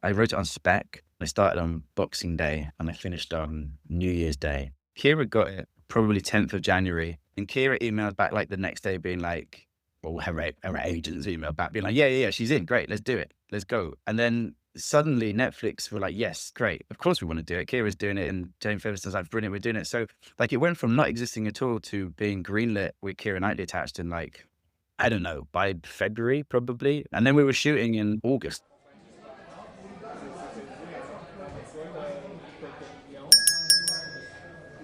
I wrote it on spec. I started on Boxing Day and I finished on New Year's Day. Kira got it probably 10th of January. And Kira emailed back like the next day being like, well, her agents emailed back being like, yeah, she's in. Great. Let's do it. Let's go. And then suddenly Netflix were like, yes, great. Of course we want to do it. Kira's doing it. And Jane Featherstone's like, brilliant. We're doing it. So like it went from not existing at all to being greenlit with Kira Knightley attached in like, I don't know, by February probably. And then we were shooting in August.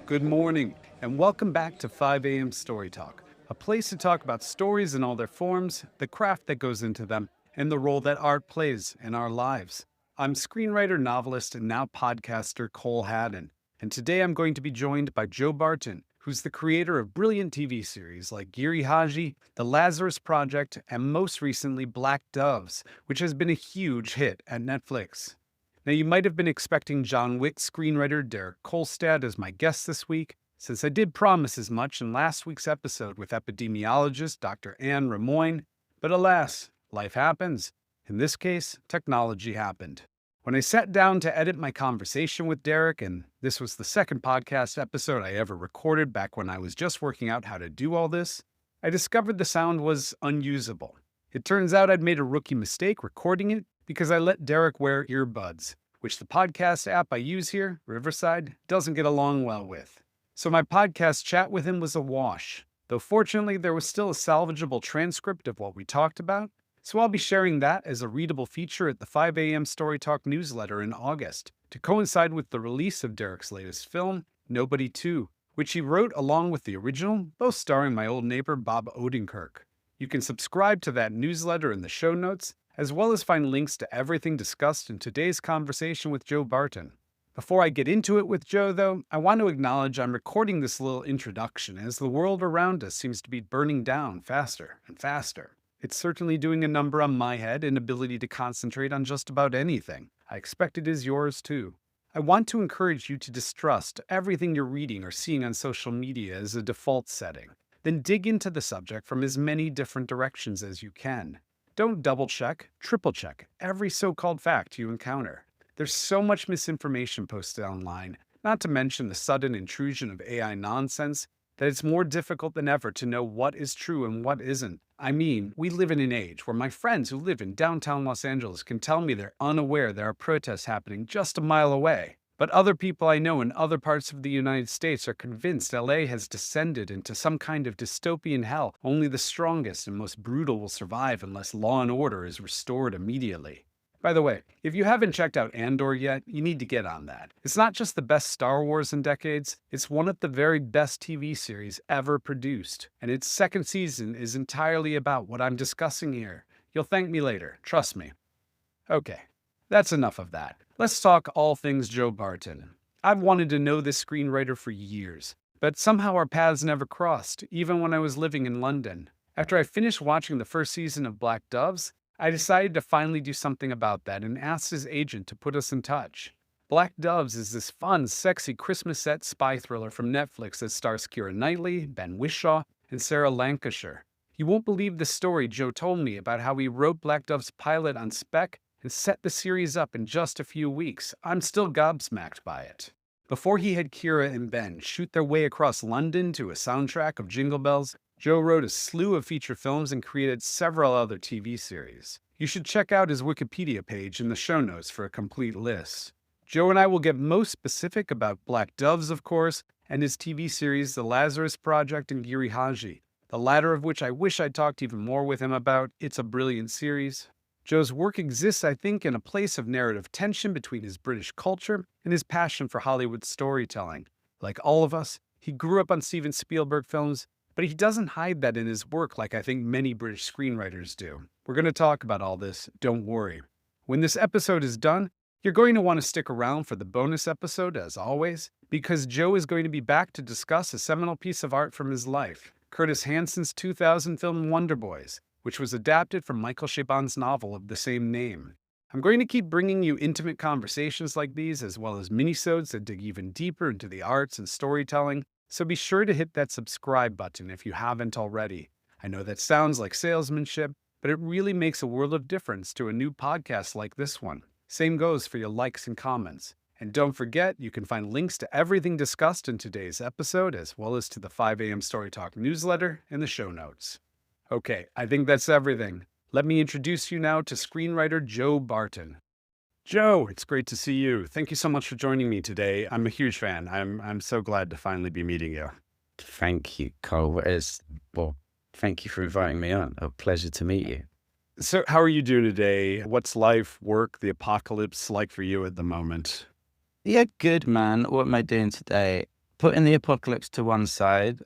Good morning, and welcome back to 5 a.m. Story Talk, a place to talk about stories in all their forms, the craft that goes into them, and the role that art plays in our lives. I'm screenwriter, novelist, and now podcaster Cole Haddon, and today I'm going to be joined by JOE BARTON, who's the creator of brilliant TV series like Giri, Haji, The Lazarus Project, and most recently Black Doves, which has been a huge hit at Netflix. Now, you might have been expecting John Wick screenwriter Derek Kolstad as my guest this week, since I did promise as much in last week's episode with epidemiologist Dr. Anne Ramoyne, but alas, life happens. In this case, technology happened. When I sat down to edit my conversation with Derek, and this was the second podcast episode I ever recorded back when I was just working out how to do all this, I discovered the sound was unusable. It turns out I'd made a rookie mistake recording it because I let Derek wear earbuds, which the podcast app I use here, Riverside, doesn't get along well with. So my podcast chat with him was a wash, though fortunately there was still a salvageable transcript of what we talked about, so I'll be sharing that as a readable feature at the 5 a.m. Story Talk newsletter in August, to coincide with the release of Derek's latest film, Nobody 2, which he wrote along with the original, both starring my old neighbor Bob Odenkirk. You can subscribe to that newsletter in the show notes, as well as find links to everything discussed in today's conversation with JOE BARTON. Before I get into it with Joe, though, I want to acknowledge I'm recording this little introduction as the world around us seems to be burning down faster and faster. It's certainly doing a number on my head and ability to concentrate on just about anything. I expect it is yours too. I want to encourage you to distrust everything you're reading or seeing on social media as a default setting. Then dig into the subject from as many different directions as you can. Don't double-check, triple-check every so-called fact you encounter. There's so much misinformation posted online, not to mention the sudden intrusion of AI nonsense, that it's more difficult than ever to know what is true and what isn't. I mean, we live in an age where my friends who live in downtown Los Angeles can tell me they're unaware there are protests happening just a mile away. But other people I know in other parts of the United States are convinced LA has descended into some kind of dystopian hell. Only the strongest and most brutal will survive unless law and order is restored immediately. By the way, if you haven't checked out Andor yet, you need to get on that. It's not just the best Star Wars in decades, it's one of the very best TV series ever produced. And its second season is entirely about what I'm discussing here. You'll thank me later, trust me. Okay. That's enough of that. Let's talk all things JOE BARTON. I've wanted to know this screenwriter for years, but somehow our paths never crossed, even when I was living in London. After I finished watching the first season of Black Doves, I decided to finally do something about that and asked his agent to put us in touch. Black Doves is this fun, sexy Christmas-set spy thriller from Netflix that stars Keira Knightley, Ben Whishaw, and Sarah Lancashire. You won't believe the story Joe told me about how he wrote Black Dove's pilot on spec and set the series up in just a few weeks. I'm still gobsmacked by it. Before he had Kira and Ben shoot their way across London to a soundtrack of Jingle Bells, Joe wrote a slew of feature films and created several other TV series. You should check out his Wikipedia page in the show notes for a complete list. Joe and I will get most specific about Black Doves, of course, and his TV series The Lazarus Project and Giri Haji, the latter of which I wish I'd talked even more with him about. It's a brilliant series. Joe's work exists, I think, in a place of narrative tension between his British culture and his passion for Hollywood storytelling. Like all of us, he grew up on Steven Spielberg films, but he doesn't hide that in his work like I think many British screenwriters do. We're going to talk about all this, don't worry. When this episode is done, you're going to want to stick around for the bonus episode, as always, because Joe is going to be back to discuss a seminal piece of art from his life, Curtis Hanson's 2000 film Wonder Boys, which was adapted from Michael Chabon's novel of the same name. I'm going to keep bringing you intimate conversations like these, as well as minisodes that dig even deeper into the arts and storytelling, so be sure to hit that subscribe button if you haven't already. I know that sounds like salesmanship, but it really makes a world of difference to a new podcast like this one. Same goes for your likes and comments. And don't forget, you can find links to everything discussed in today's episode, as well as to the 5 a.m. Story Talk newsletter in the show notes. Okay, I think that's everything. Let me introduce you now to screenwriter JOE BARTON. Joe, it's great to see you. Thank you so much for joining me today. I'm a huge fan. I'm so glad to finally be meeting you. Thank you, Cole. Thank you for inviting me on. A pleasure to meet you. So how are you doing today? What's life, work, the apocalypse like for you at the moment? Yeah, good, man. What am I doing today? Putting the apocalypse to one side.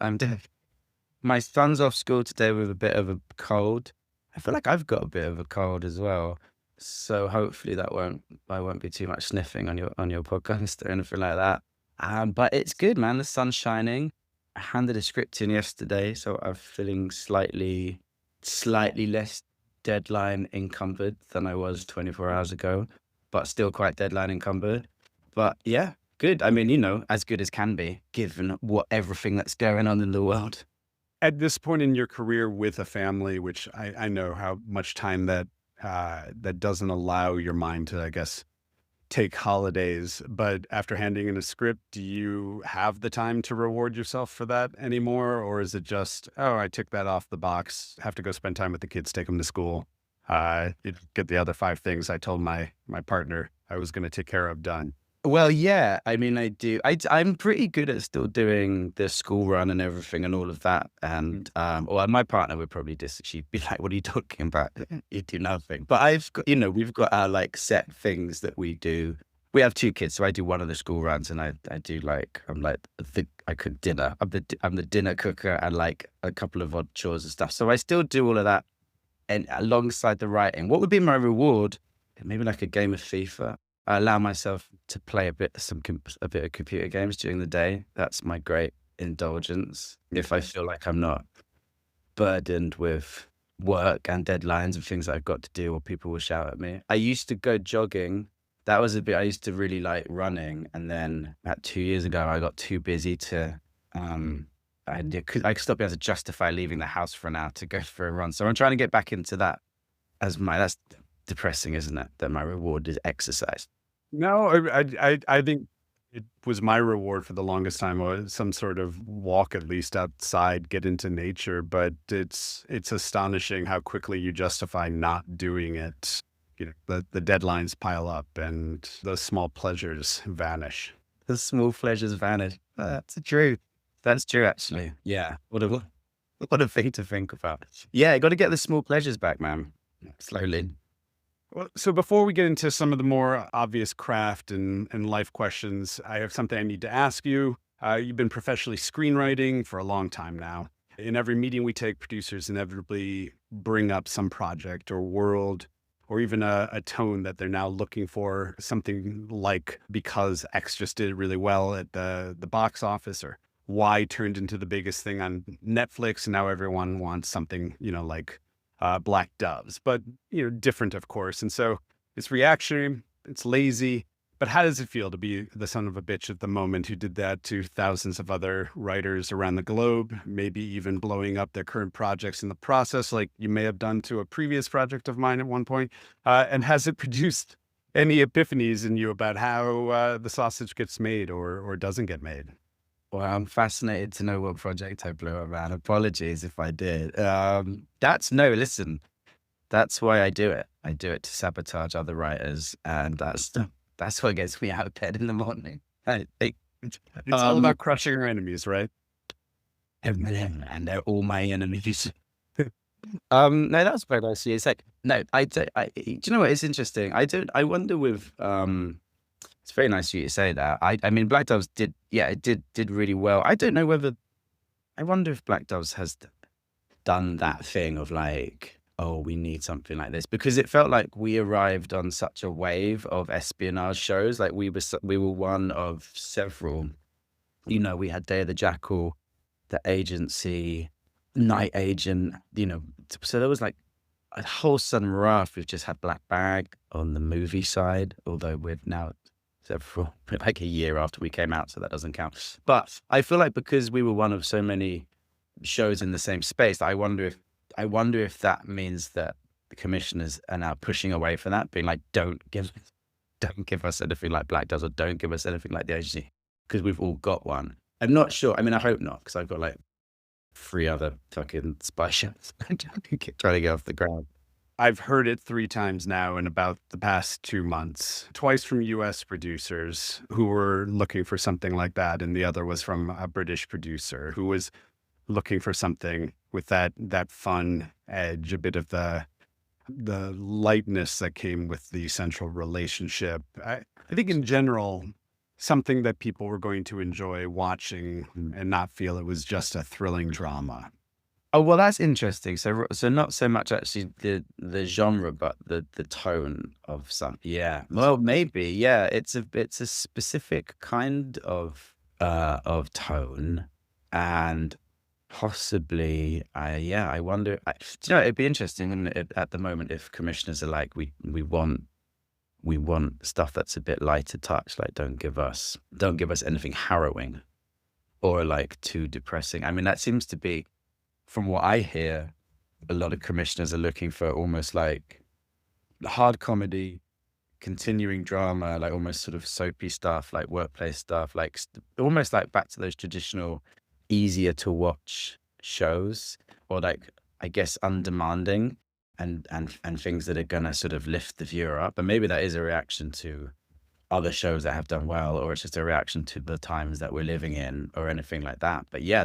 My son's off school today with a bit of a cold. I feel like I've got a bit of a cold as well. So hopefully I won't be too much sniffing on your podcast or anything like that. But it's good, man. The sun's shining. I handed a script in yesterday, so I'm feeling slightly less deadline encumbered than I was 24 hours ago, but still quite deadline encumbered. But yeah, good. I mean, as good as can be, given everything that's going on in the world. At this point in your career with a family, which I know how much time that doesn't allow your mind to, I guess, take holidays. But after handing in a script, do you have the time to reward yourself for that anymore? Or is it just, oh, I took that off the box, have to go spend time with the kids, take them to school, get the other 5 things I told my partner I was going to take care of done? Well, yeah, I mean, I do. I'm pretty good at still doing the school run and everything and all of that. And, well, my partner would probably she'd be like, what are you talking about? You do nothing. But I've got, we've got our like set things that we do. We have 2 kids, so I do one of the school runs and I do I cook dinner. I'm the dinner cooker and like a couple of odd chores and stuff. So I still do all of that and alongside the writing. What would be my reward? Maybe like a game of FIFA. I allow myself to play a bit of computer games during the day. That's my great indulgence. If I feel like I'm not burdened with work and deadlines and things that I've got to do, or people will shout at me. I used to go jogging. That was I used to really like running. And then about 2 years ago, I got too busy to, I stopped being able to justify leaving the house for an hour to go for a run. So I'm trying to get back into that that's depressing, isn't it? That my reward is exercise. No, I think it was my reward for the longest time, was some sort of walk, at least outside, get into nature. But it's astonishing how quickly you justify not doing it. The deadlines pile up and those small pleasures vanish. The small pleasures vanish. That's true. That's true, actually. Yeah. What a thing to think about. Yeah, got to get the small pleasures back, man. Slowly. Well, so before we get into some of the more obvious craft and life questions, I have something I need to ask you. You've been professionally screenwriting for a long time now. In every meeting we take, producers inevitably bring up some project or world or even a tone that they're now looking for, something like because X just did really well at the box office, or Y turned into the biggest thing on Netflix, and now everyone wants something, like Black Doves, but different, of course. And so it's reactionary, it's lazy, but how does it feel to be the son of a bitch at the moment who did that to thousands of other writers around the globe, maybe even blowing up their current projects in the process, like you may have done to a previous project of mine at one point? And has it produced any epiphanies in you about how the sausage gets made or doesn't get made? Well, I'm fascinated to know what project I blew up, man. Apologies if I did. Listen, that's why I do it. I do it to sabotage other writers, and that's what gets me out of bed in the morning. It's all about crushing your enemies, right? And they're all my enemies. No, that's very nice. It's like, no, do you know what? It's interesting. I wonder with, it's very nice of you to say that. I mean, Black Doves did really well. I don't know I wonder if Black Doves has done that thing of like, oh, we need something like this, because it felt like we arrived on such a wave of espionage shows. Like we were one of several. We had Day of the Jackal, The Agency, Night Agent. So there was like a whole sudden raft. We've just had Black Bag on the movie side, although we're now like a year after we came out, so that doesn't count. But I feel like because we were one of so many shows in the same space, I wonder if that means that the commissioners are now pushing away from that, being like, don't give don't give us anything like Black Does, or don't give us anything like The Agency, because we've all got one. I'm not sure. I mean, I hope not, because I've got like 3 other fucking spy shows trying to get off the ground. I've heard it 3 times now in about the past 2 months, twice from US producers who were looking for something like that, and the other was from a British producer who was looking for something with that fun edge, a bit of the lightness that came with the central relationship. I think in general, something that people were going to enjoy watching and not feel it was just a thrilling drama. Oh, well, that's interesting. So not so much actually the genre, but the tone of some. Yeah. Well, maybe. Yeah. It's a specific kind of tone, and possibly, I wonder. Do you know, it'd be interesting, wouldn't it, at the moment, if commissioners are like, we want stuff that's a bit lighter touch, like don't give us anything harrowing or like too depressing. I mean, that seems to be, from what I hear, a lot of commissioners are looking for almost like hard comedy, continuing drama, like almost sort of soapy stuff, like workplace stuff, like almost like back to those traditional, easier to watch shows, or like, I guess, undemanding and things that are gonna sort of lift the viewer up. And maybe that is a reaction to other shows that have done well, or it's just a reaction to the times that we're living in, or anything like that. But yeah,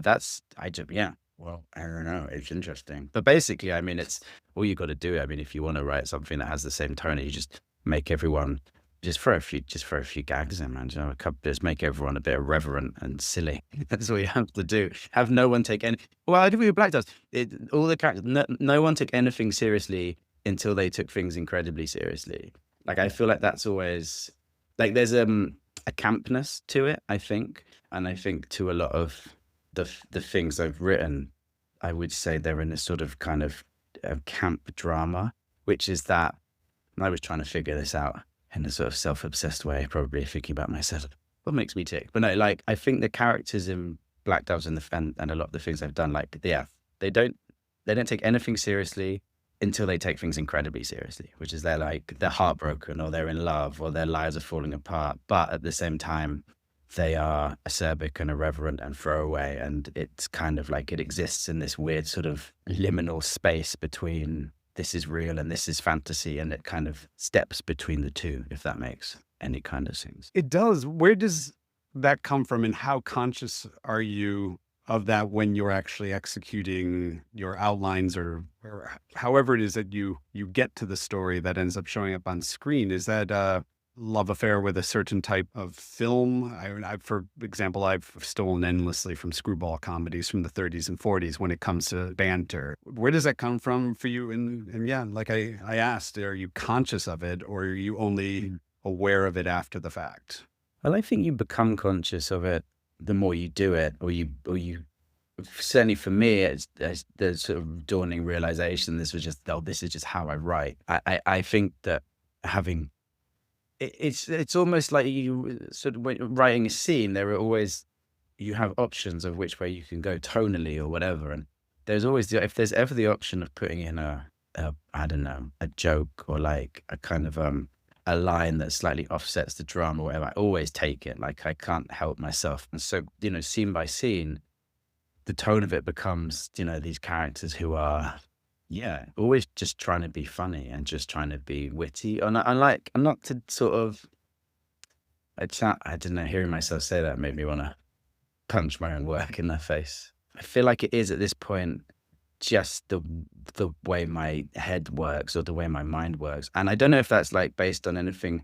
well, I don't know. It's interesting. But basically, I mean, it's all you got to do. I mean, if you want to write something that has the same tone, you just make everyone, just for a few gags in, man. You know, just make everyone a bit irreverent and silly. That's all you have to do. Have no one take any. Well, I do what Black Does. All the characters, no one took anything seriously until they took things incredibly seriously. Like, I feel like that's always, like, there's a campness to it, I think. And I think to a lot of the things I've written, I would say they're in a sort of kind of camp drama, which is that, and I was trying to figure this out in a sort of self-obsessed way, probably thinking about myself, what makes me tick? But no, like, I think the characters in Black Doves and a lot of the things I've done, like, yeah, they don't take anything seriously until they take things incredibly seriously, which is they're heartbroken, or they're in love, or their lives are falling apart. But at the same time, they are acerbic and irreverent and throwaway, and it's kind of like it exists in this weird sort of liminal space between this is real and this is fantasy, and it kind of steps between the two, if that makes any kind of sense. It does. Where does that come from, and how conscious are you of that when you're actually executing your outlines, or however it is that you get to the story that ends up showing up on screen? Is that love affair with a certain type of film? For example, I've stolen endlessly from screwball comedies from the 30s and 40s when it comes to banter. Where does that come from for you? And yeah, like I asked, are you conscious of it, or are you only aware of it after the fact? Well, I think you become conscious of it the more you do it, or you certainly for me, it's the sort of dawning realization, this is just how I write. I think that having, it's almost like you sort of, when writing a scene, there are always, you have options of which way you can go tonally or whatever. And there's always if there's ever the option of putting in a I don't know, a joke, or like a kind of a line that slightly offsets the drama or whatever, I always take it. Like, I can't help myself. And so, you know, scene by scene, the tone of it becomes, you know, these characters who are, yeah, always just trying to be funny and just trying to be witty. And I'm not to sort of, I don't know, hearing myself say that made me want to punch my own work in the face. I feel like it is at this point just the way my head works, or the way my mind works. And I don't know if that's like based on anything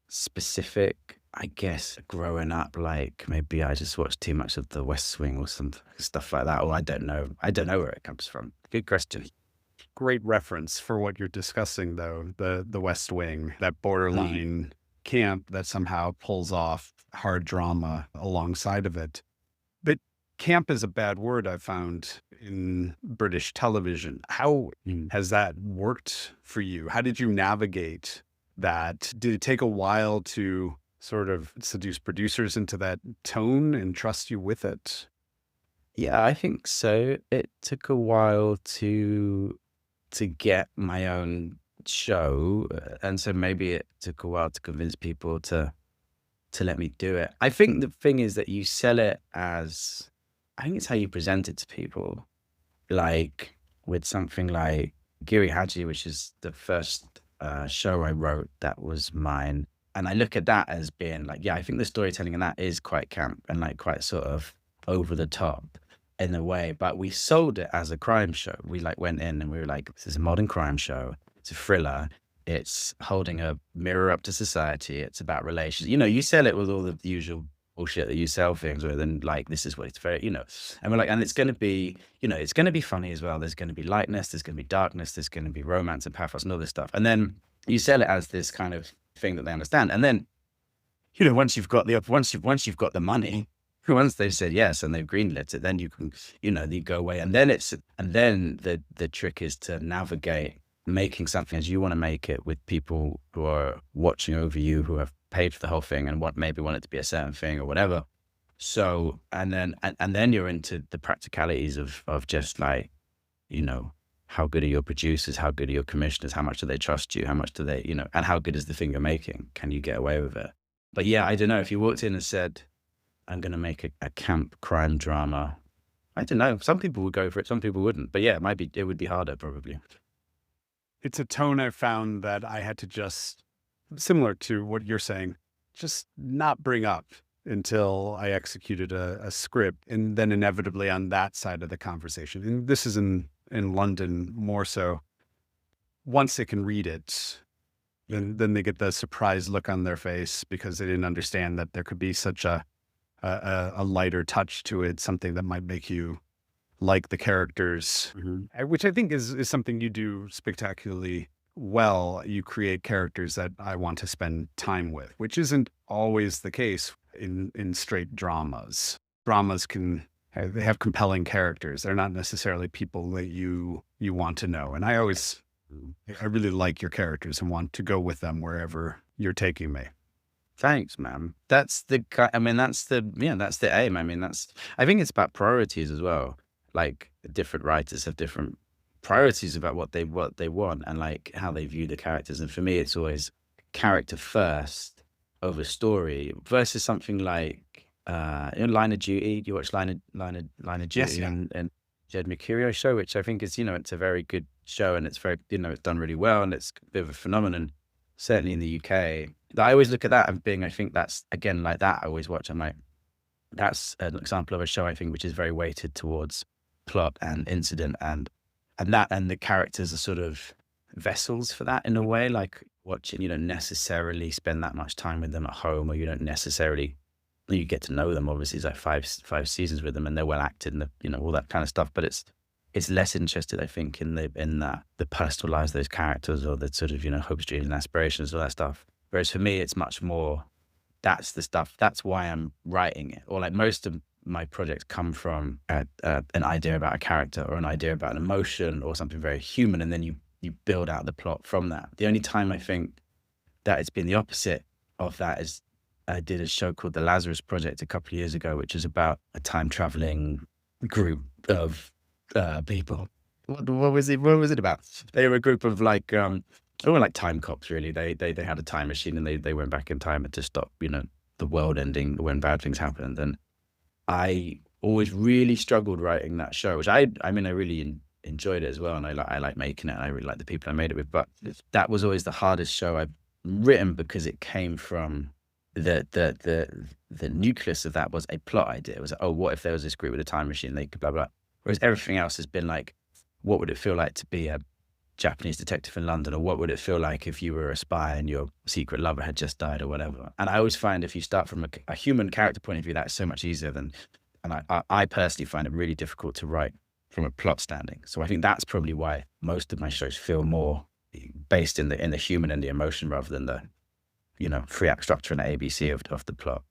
specific. I guess growing up, like maybe I just watched too much of The West Wing or some stuff like that. Or I don't know where it comes from. Good question. Great reference for what you're discussing, though. The West Wing, that borderline camp that somehow pulls off hard drama alongside of it. But camp is a bad word, I've found, in British television. How has that worked for you? How did you navigate that? Did it take a while to sort of seduce producers into that tone and trust you with it? Yeah, I think so. It took a while to get my own show, and so maybe it took a while to convince people to let me do it. I think the thing is that you sell it as, I think it's how you present it to people. Like with something like Giri Haji, which is the first show I wrote that was mine. And I look at that as being like, yeah, I think the storytelling in that is quite camp and like quite sort of over the top in a way. But we sold it as a crime show. We like went in and we were like, this is a modern crime show. It's a thriller. It's holding a mirror up to society. It's about relations. You know, you sell it with all the usual bullshit that you sell things with, and like, this is what it's very, you know, and we're like, and it's going to be, you know, it's going to be funny as well. There's going to be lightness, there's going to be darkness, there's going to be romance and pathos and all this stuff. And then you sell it as this kind of thing that they understand. And then, you know, once you've got the money, once they've said yes and they've greenlit it, then you can, you know, you go away. And then the trick is to navigate making something as you want to make it with people who are watching over you, who have paid for the whole thing and maybe want it to be a certain thing or whatever. So, and then you're into the practicalities of just like, you know, how good are your producers? How good are your commissioners? How much do they trust you? How much do they, you know, and how good is the thing you're making? Can you get away with it? But yeah, I don't know. If you walked in and said, I'm going to make a camp crime drama, I don't know. Some people would go for it. Some people wouldn't. But yeah, it would be harder probably. It's a tone I found that I had to just, similar to what you're saying, just not bring up until I executed a script, and then inevitably on that side of the conversation. And this is in London more so. Once they can read it, then they get the surprised look on their face because they didn't understand that there could be such a lighter touch to it, something that might make you like the characters, which I think is something you do spectacularly well. You create characters that I want to spend time with, which isn't always the case in straight dramas. Dramas they have compelling characters. They're not necessarily people that you want to know. And I really like your characters and want to go with them wherever you're taking me. Thanks, man. That's the aim. I mean, I think it's about priorities as well. Like different writers have different priorities about what they want and like how they view the characters. And for me, it's always character first over story versus something like Line of Duty. You watch Line of Duty? Yes, yeah. and Jed Mercurio show, which I think is, you know, it's a very good show and it's very, you know, it's done really well and it's a bit of a phenomenon, certainly in the UK. I always look at that and I think that's, again, like that I always watch. I'm like, that's an example of a show, I think, which is very weighted towards plot and incident and the characters are sort of vessels for that in a way. Like watching, you don't necessarily spend that much time with them at home, or you don't necessarily, you get to know them. Obviously, it's like five seasons with them and they're well acted and you know, all that kind of stuff. But it's less interested, I think, in the personal lives of those characters or the sort of, you know, hopes, dreams and aspirations, all that stuff. Whereas for me, it's much more, that's the stuff, that's why I'm writing it. Or like most of my projects come from an idea about a character or an idea about an emotion or something very human, and then you build out the plot from that. The only time I think that it's been the opposite of that is I did a show called the Lazarus Project a couple of years ago, which is about a time traveling group of people. What was it about? They were a group of like they were like time cops, really. They had a time machine and they went back in time to stop, you know, the world ending when bad things happened. And I always really struggled writing that show, which I really enjoyed it as well, and I like making it, and I really like the people I made it with. But that was always the hardest show I've written because it came from the nucleus of that was a plot idea. It was, oh, what if there was this group with a time machine? They could blah blah. Whereas everything else has been like, what would it feel like to be a Japanese detective in London, or what would it feel like if you were a spy and your secret lover had just died or whatever. And I always find if you start from a human character point of view, that's so much easier than, and I personally find it really difficult to write from a plot standing. So I think that's probably why most of my shows feel more based in the human and the emotion rather than the, you know, 3-act structure and the ABC of the plot.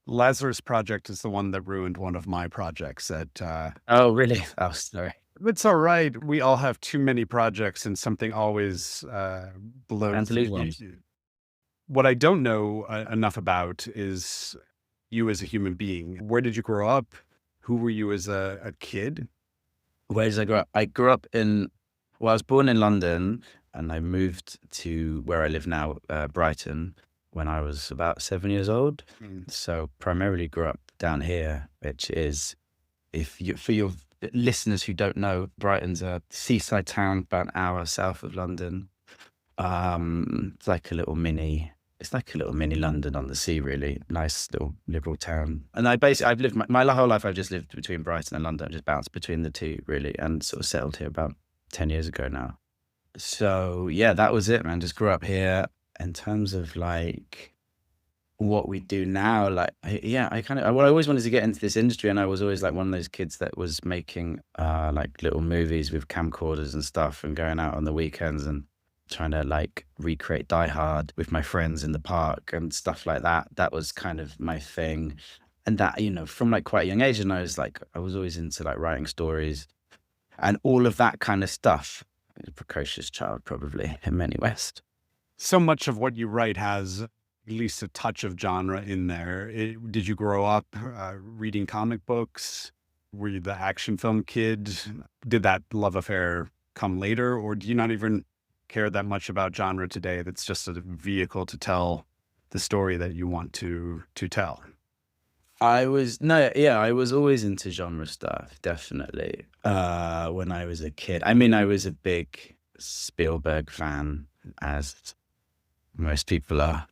Lazarus Project is the one that ruined one of my projects at Oh, really? Oh, sorry. It's all right. We all have too many projects and something always blows. to lose one. What I don't know enough about is you as a human being. Where did you grow up? Who were you as a kid? Where did I grow up? I grew up I was born in London, and I moved to where I live now, Brighton, when I was about 7 years old. So primarily grew up down here, which is, for your listeners who don't know, Brighton's a seaside town about an hour south of London. It's like a little mini London on the sea, really. Nice little liberal town. And I've lived my whole life, I've just lived between Brighton and London. I've just bounced between the two, really, and sort of settled here about 10 years ago now. So yeah, that was it, man. Just grew up here. In terms of like what we do now, like, I always wanted to get into this industry, and I was always like one of those kids that was making like little movies with camcorders and stuff, and going out on the weekends and trying to like recreate Die Hard with my friends in the park and stuff like that. That was kind of my thing. And that, from like quite a young age, and I was always into like writing stories and all of that kind of stuff. A precocious child, probably, in many ways. So much of what you write has at least a touch of genre in there. Did you grow up reading comic books? Were you the action film kid? Did that love affair come later, or do you not even care that much about genre today? That's just a vehicle to tell the story that you want to tell. I was always into genre stuff, definitely. When I was a kid, I mean, I was a big Spielberg fan, as most people are.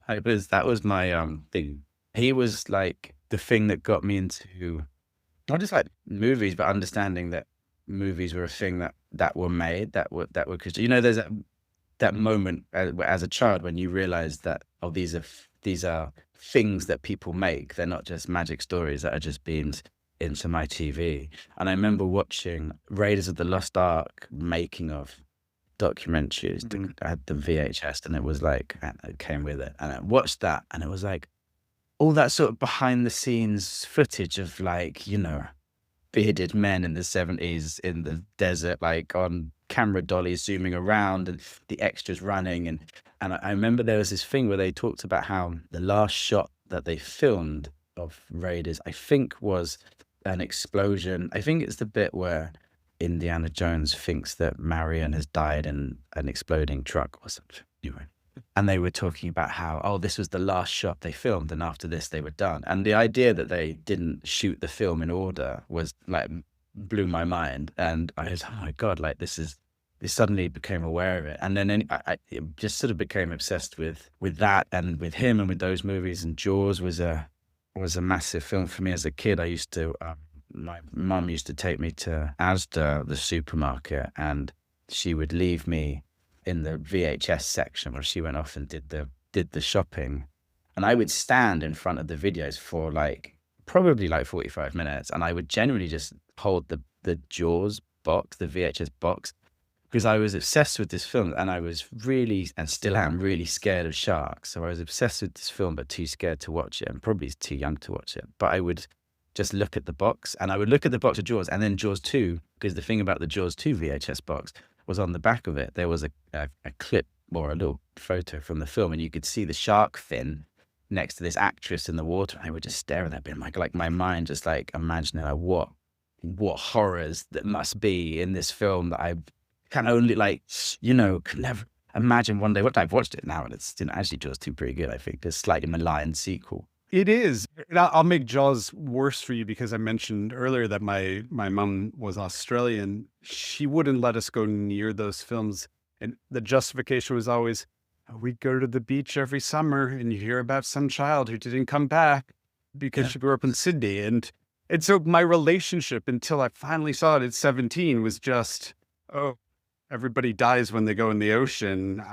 That was my thing. He was like the thing that got me into not just like movies, but understanding that movies were a thing that were made, that were because there's that moment as a child when you realize that these are things that people make. They're not just magic stories that are just beamed into my TV. And I remember watching Raiders of the Lost Ark making of documentaries. I had the VHS, and it was like, it came with it, and I watched that, and it was like all that sort of behind the scenes footage of like, bearded men in the 70s in the desert, like on camera dollies zooming around, and the extras running. And I remember there was this thing where they talked about how the last shot that they filmed of Raiders, I think, was an explosion. I think it's the bit where Indiana Jones thinks that Marion has died in an exploding truck or something. Anyway. And they were talking about how, this was the last shot they filmed, and after this they were done. And the idea that they didn't shoot the film in order was like, blew my mind. And I was, oh my God, like this suddenly became aware of it. And then I just sort of became obsessed with that, and with him, and with those movies. And Jaws was a massive film for me as a kid. I used to, my mum used to take me to Asda, the supermarket, and she would leave me in the VHS section where she went off and did the shopping. And I would stand in front of the videos for probably 45 minutes. And I would generally just hold the Jaws box, the VHS box, because I was obsessed with this film, and I was really, and still am, really scared of sharks. So I was obsessed with this film, but too scared to watch it, and probably too young to watch it. But I would just look at the box, and I would look at the box of Jaws, and then Jaws 2, because the thing about the Jaws 2 VHS box was on the back of it, there was a clip or a little photo from the film, and you could see the shark fin next to this actress in the water. And I would just stare at that bit, like my mind just like imagining what horrors that must be in this film that I can only could never imagine one day. What I've watched it now, and it's actually Jaws 2 pretty good. I think there's slightly maligned sequel. It is. I'll make Jaws worse for you, because I mentioned earlier that my mom was Australian. She wouldn't let us go near those films. And the justification was always, we'd go to the beach every summer, and you hear about some child who didn't come back because she grew up in Sydney. And so my relationship, until I finally saw it at 17, was just, everybody dies when they go in the ocean.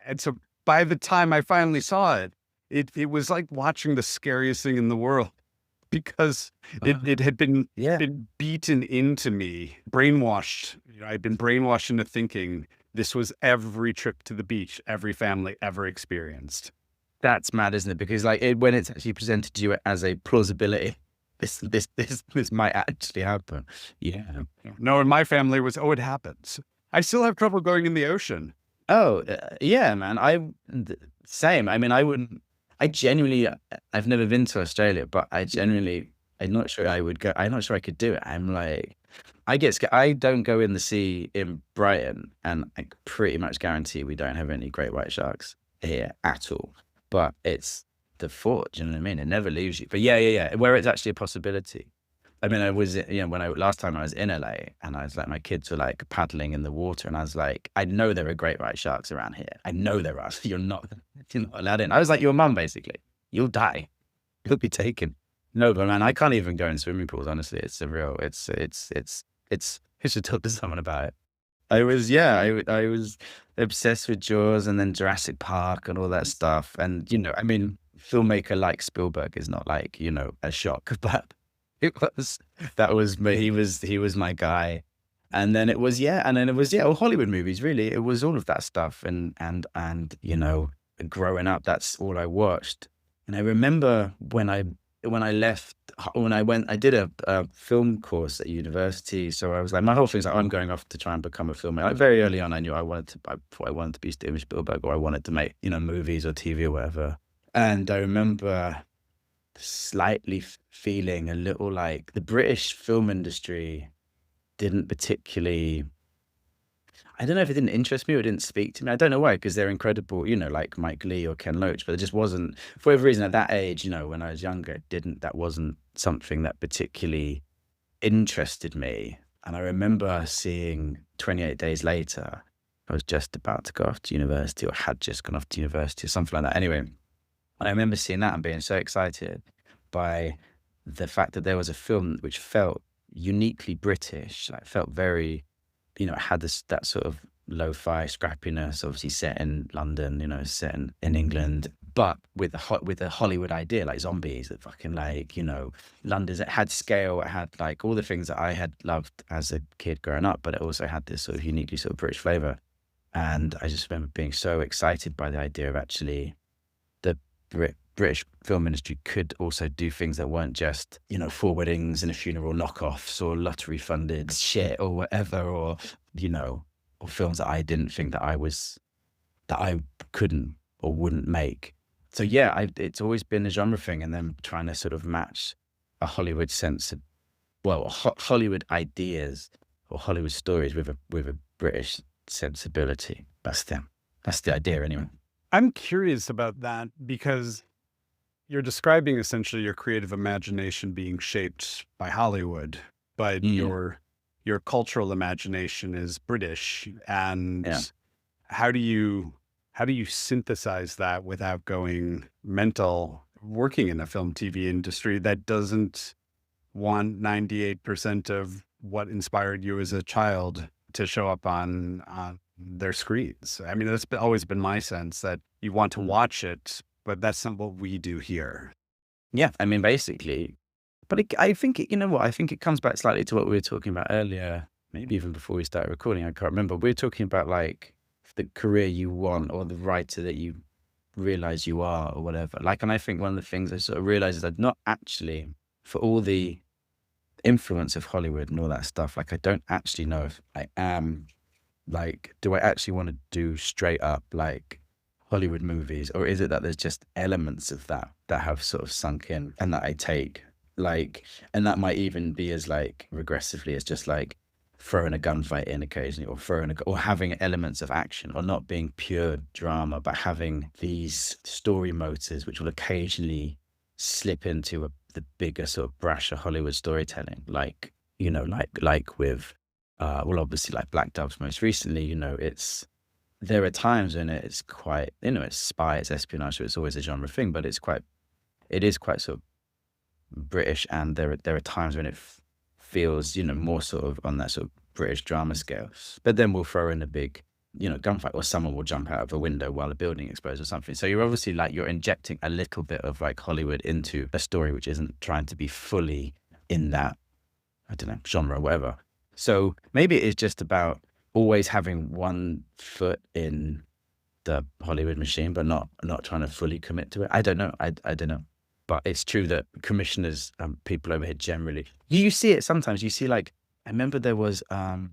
And so by the time I finally saw it, it was like watching the scariest thing in the world, because it had been beaten into me, brainwashed. I'd been brainwashed into thinking this was every trip to the beach every family ever experienced. That's mad, isn't it? Because when it's actually presented to you as a plausibility, this might actually happen. Yeah. No, in my family it was, it happens. I still have trouble going in the ocean. Oh, yeah, man. Same. I mean, I've never been to Australia, but I genuinely I'm not sure I would go. I'm not sure I could do it. I'm like, I get scared. I don't go in the sea in Brighton, and I pretty much guarantee we don't have any great white sharks here at all. But it's the thought, do you know what I mean? It never leaves you. But yeah. Where it's actually a possibility. I mean, I was, when last time I was in LA, and I was like, my kids were like paddling in the water, and I was like, I know there are great white sharks around here. I know there are. You're not allowed in. I was like your mum, basically. You'll die. You'll be taken. No, but man, I can't even go in swimming pools. Honestly, it's I should talk to someone about it. I was obsessed with Jaws and then Jurassic Park and all that stuff. And, I mean, filmmaker like Spielberg is not like, a shock, but that was me. He was my guy. And then it was, all Hollywood movies, really. It was all of that stuff. And, growing up, that's all I watched. And I remember when I did a film course at university. So I was like, my whole thing's like, I'm going off to try and become a filmmaker. Like very early on, I knew I thought I wanted to be Steven Spielberg, or I wanted to make, movies or TV or whatever. And I remember slightly feeling a little like the British film industry didn't particularly, I don't know if it didn't interest me or didn't speak to me. I don't know why, because they're incredible, like Mike Leigh or Ken Loach, but it just wasn't, for whatever reason, at that age, when I was younger, that wasn't something that particularly interested me. And I remember seeing 28 Days Later, I was just about to go off to university, or had just gone off to university or something like that. Anyway, and I remember seeing that and being so excited by the fact that there was a film which felt uniquely British, like felt very, it had that sort of lo-fi scrappiness, obviously set in London, set in England, but with a Hollywood idea, like zombies, that fucking like, London, it had scale, it had like all the things that I had loved as a kid growing up, but it also had this sort of uniquely sort of British flavor. And I just remember being so excited by the idea of actually the British film industry could also do things that weren't just, four weddings and a funeral knockoffs or lottery funded shit or whatever, or, or films that I didn't think that I couldn't or wouldn't make. So yeah, it's always been a genre thing, and then trying to sort of match a Hollywood sense of, Hollywood ideas or Hollywood stories with a British sensibility. That's the idea anyway. I'm curious about that because you're describing essentially your creative imagination being shaped by Hollywood, but your cultural imagination is British. And how do you synthesize that without going mental, working in a film TV industry that doesn't want 98% of what inspired you as a child to show up on their screens? I mean, that's always been my sense, that you want to watch it, but that's not what we do here. Yeah, I mean, basically, but I think I think it comes back slightly to what we were talking about earlier, maybe even before we started recording. I can't remember. We were talking about like the career you want, or the writer that you realize you are, or whatever. Like, and I think one of the things I sort of realized is that not actually, for all the influence of Hollywood and all that stuff, like I don't actually know if I am, like, do I actually want to do straight up like Hollywood movies, or is it that there's just elements of that have sort of sunk in and that I take, like, and that might even be as like regressively as just like throwing a gunfight in occasionally, or having elements of action, or not being pure drama, but having these story motors which will occasionally slip into the bigger sort of brasher Hollywood storytelling, like, like with obviously like Black Doves most recently, there are times when it's quite, it's spy, it's espionage, so it's always a genre thing, but it is quite sort of British, and there are times when it feels, more sort of on that sort of British drama scale. But then we'll throw in a big, gunfight, or someone will jump out of a window while a building explodes or something. So you're obviously like, you're injecting a little bit of like Hollywood into a story which isn't trying to be fully in that, I don't know, genre or whatever. So maybe it's just about always having one foot in the Hollywood machine, but not trying to fully commit to it. I don't know. I don't know. But it's true that commissioners, people over here generally, you see it sometimes. You see, like, I remember there was, Edgar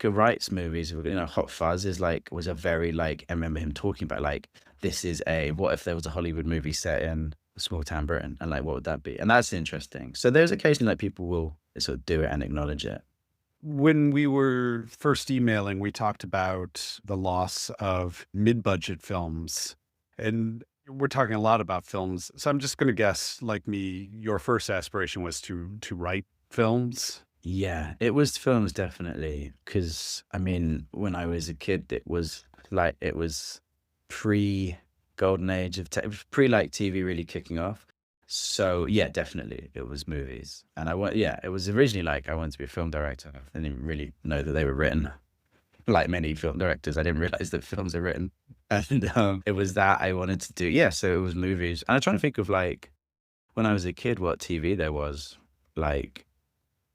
Wright's movies, Hot Fuzz was a very, like, I remember him talking about, like, what if there was a Hollywood movie set in a small town Britain, and like, what would that be? And that's interesting. So there's occasionally like people will sort of do it and acknowledge it. When we were first emailing, we talked about the loss of mid-budget films, and we're talking a lot about films. So I'm just going to guess, like me, your first aspiration was to write films. Yeah, it was films definitely. Because I mean, when I was a kid, it was pre golden age of it was pre like TV really kicking off. So yeah, definitely it was movies. And it was originally like I wanted to be a film director. I didn't really know that they were written. Like many film directors, I didn't realize that films are written. And it was that I wanted to do. Yeah, so it was movies. And I'm trying to think of like when I was a kid, what TV there was. Like,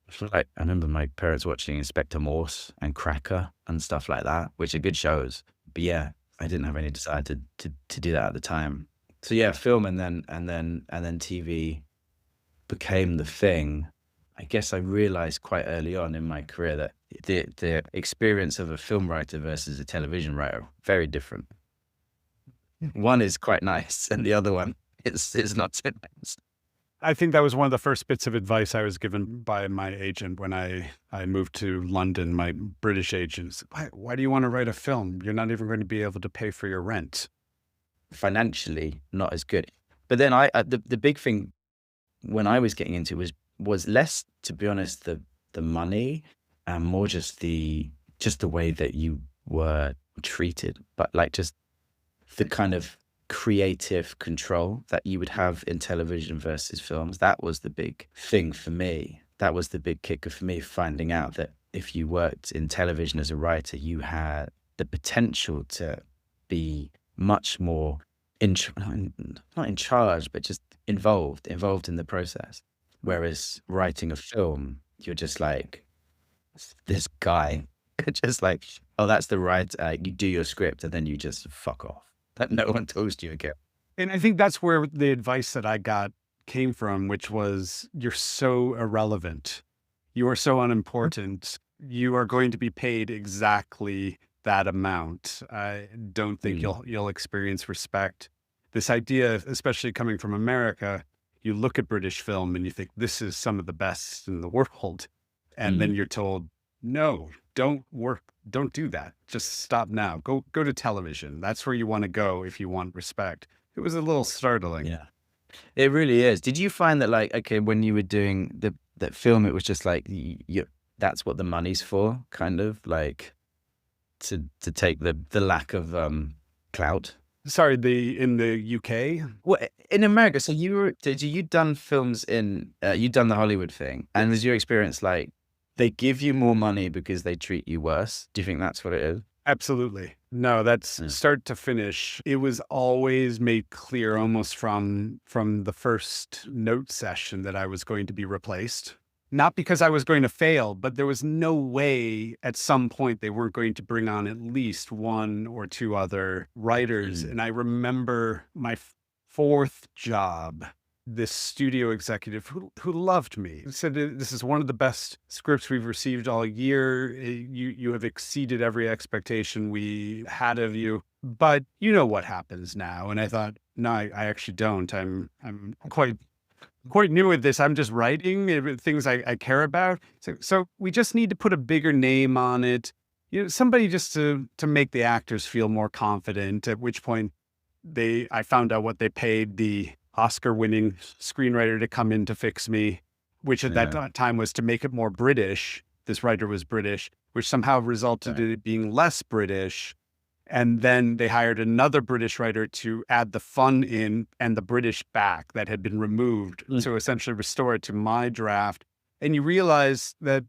I feel like I remember my parents watching Inspector Morse and Cracker and stuff like that, which are good shows. But yeah, I didn't have any desire to do that at the time. So yeah, film and then TV became the thing. I guess I realized quite early on in my career that the experience of a film writer versus a television writer, very different. One is quite nice and the other one is not so nice. I think that was one of the first bits of advice I was given by my agent when I moved to London. My British agent said, why do you want to write a film? You're not even going to be able to pay for your rent. Financially, not as good. But then the big thing when I was getting into was less, to be honest, the money and more just the way that you were treated, but like just the kind of creative control that you would have in television versus films. That was the big thing for me. That was the big kicker for me, finding out that if you worked in television as a writer, you had the potential to be much more not in charge, but just involved in the process. Whereas writing a film, you're just like this guy, just like, oh, that's the writer. You do your script and then you just fuck off. That no one talks to you again. And I think that's where the advice that I got came from, which was, you're so irrelevant. You are so unimportant. You are going to be paid exactly that amount. I don't think you'll experience respect. This idea, especially coming from America, you look at British film and you think this is some of the best in the world. And then you're told, no, don't do that. Just stop now. Go to television. That's where you want to go if you want respect. It was a little startling. Yeah, it really is. Did you find that like, okay, when you were doing that film, it was just like, that's what the money's for, kind of like to take the lack of clout? Sorry, in the UK? Well, in America. So you'd done films you'd done the Hollywood thing, and was your experience like they give you more money because they treat you worse? Do you think that's what it is? Absolutely. No, that's start to finish. It was always made clear almost from the first note session that I was going to be replaced. Not because I was going to fail, but there was no way at some point they weren't going to bring on at least one or two other writers. And I remember my fourth job, this studio executive who loved me said, this is one of the best scripts we've received all year. You have exceeded every expectation we had of you, but you know what happens now. And I thought, no, I actually don't. I'm quite new at this. I'm just writing things I care about. So we just need to put a bigger name on it. Somebody just to make the actors feel more confident, at which point I found out what they paid the Oscar-winning screenwriter to come in to fix me, which at that time was to make it more British. This writer was British, which somehow resulted in it being less British. And then they hired another British writer to add the fun in and the British back that had been removed to essentially restore it to my draft. And you realize that